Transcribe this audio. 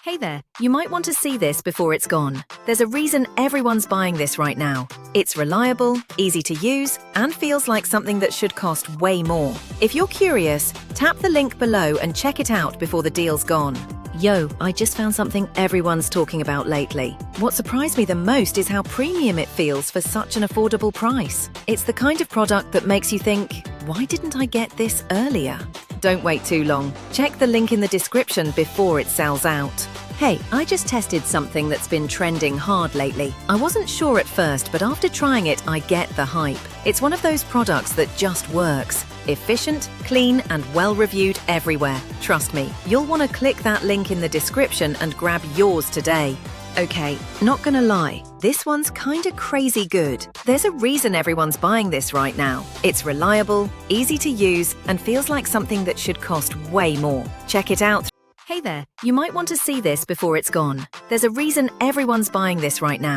Hey there, you might want to see this before it's gone. There's a reason everyone's buying this right now. It's reliable, easy to use, and feels like something that should cost way more. If you're curious, tap the link below and check it out before the deal's gone. Yo, I just found something everyone's talking about lately. What surprised me the most is how premium it feels for such an affordable price. It's the kind of product that makes you think, why didn't I get this earlier? Don't wait too long. Check the link in the description before it sells out. Hey, I just tested something that's been trending hard lately. I wasn't sure at first, but after trying it, I get the hype. It's one of those products that just works. Efficient, clean, and well-reviewed everywhere. Trust me, you'll want to click that link in the description and grab yours today. Okay, not gonna lie, this one's kinda crazy good. There's a reason everyone's buying this right now. It's reliable, easy to use, and feels like something that should cost way more. Check it out. Hey there, you might want to see this before it's gone. There's a reason everyone's buying this right now.